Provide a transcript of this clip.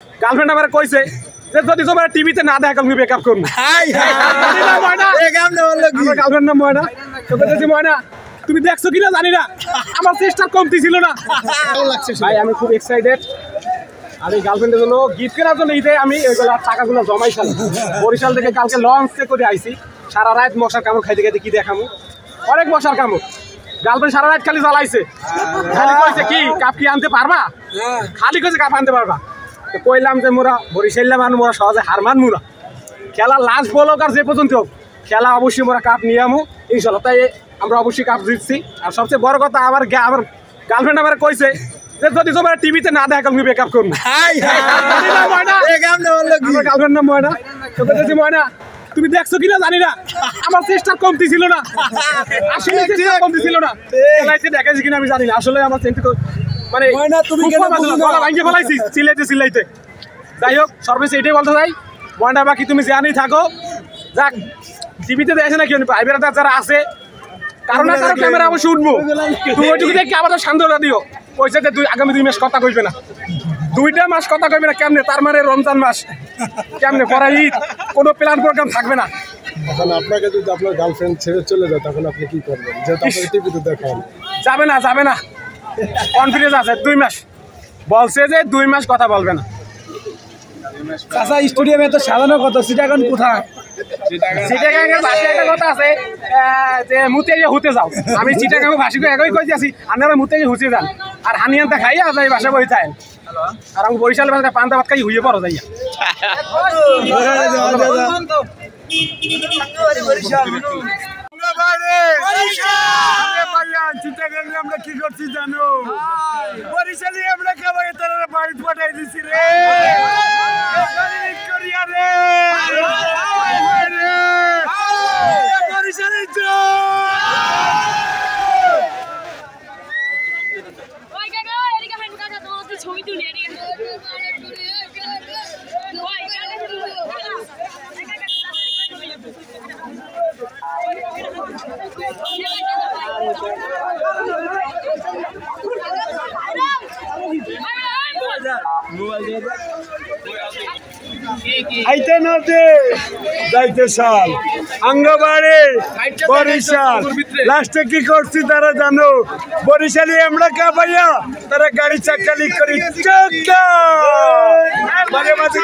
Girlfriend আমার কইছে যে যদি তোমার টিভিতে না দেখা আমি ব্রেকআপ করব। গার্লফ্রেন্ড নাম ময়না। তো বলতেছি ময়না তুমি দেখছো কিনা জানি না, আমার চেষ্টা কমতি ছিল না। ভাই আমি খুব এক্সাইটেড। আমি গার্লফ্রেন্ডের জন্য গিফট কেনার জন্য ঈদে আমি ওইগুলো টাকাগুলো জমাইছিলাম। বরিশাল থেকে কালকে লঞ্চে করে আইছি। সারা রাত মশার কামড় খাইতে খাইতে কি দেখামু, অনেক মশার কামড়। গার্লফ্রেন্ড সারা রাত খালি জ্বালাইছে, খালি কইছে কি কাপ কি আনতে পারবা, খালি কইছে কাপ আনতে পারবা। তো কইলাম যে মোরা বরিশাল্লা মানুষ, মোরা সহজে হার মান মুরা। খেলা লাস্ট বলক আর যে পর্যন্ত হোক খেলা অবশ্যই মোরা কাপ নিয়ে আমু ইনশাল্লাহ। তাই আমরা অবশ্যই কাপ জিতছি। আর সবচেয়ে বড় কথা আমার গার্লফ্রেন্ড আমার কইছে যে যদি তোমার টিভিতে না দেখা আমি ব্রেকআপ করব। গার্লফ্রেন্ড নাম ময়না। তো বলতেছি ময়না তুমি দেখছো কিনা জানি না, আমার চেষ্টা কমতি ছিল না, আসলে চেষ্টা কমতি ছিল না। দেখাইছি কিনা আমি জানি না, আসলে আমার মানে ভাঙিয়ে ফেলাইছি চিল্লাইতে চিল্লাইতে। যাই হোক সর্বশেষ এটাই বলতে চাই, ময়না বাকি তুমি জানি থাকো, যাক টিভিতে দেখে না কি প্রাইভেট যারা আছে কারণ না কারো ক্যামেরা অবশ্যই উঠবো। তুমি ওইটুকু দেখে আবার সান্ত্বনা দিও, কইছে যে আগামী 2 মাস কথা কইবে না, 2টা মাস কথা কইবে না। কেমনে তার মানে রমজান মাস, কেমনে পরে ঈদ, কোনো প্ল্যান প্রোগ্রাম থাকবে না। তখন আপনাকে যদি আপনার গার্লফ্রেন্ড ছেড়ে চলে যায় তখন আপনি কি করবেন? যেহেতু আপনাকে টিভিতে দেখান। যাবে না যাবে না, কনফিডেন্স আছে। 2 মাস বলছে যে 2 মাস কথা বলবে না। চাচা স্টেডিয়ামে তো সাজানো কত, চিটাগাং কোথায়? চিটাগাংয়ের ভাষায় একটা কথা আছে যে মুতে গিয়ে হুতে যাও। আমি চিটাগাং ভাষী একই কই দিয়েছি, আপনারা মুতে গিয়ে হুতে যান আর হানিয়ানটা খাইয়া যায় বাসা বই যায়। আর আমি বরিশাল ভাষায় পান্তা ভাত খাই হুইয়ে পড়ো যাইয়া। আমরা কি করছি জানো? বরিশালে আমরা খাবার তারা বাড়ি পাঠাই দিছি রে। বরিশালে ছবি তুলি আইতে নদে যাইতে সাল আঙ্গবাড়ি বরিশাল লাস্টে কি করছি তারা জানো? বরিশালে আমরা কাপাইয়া তারা গাড়ি চাকালি করি চোখ মাঝে মাঝে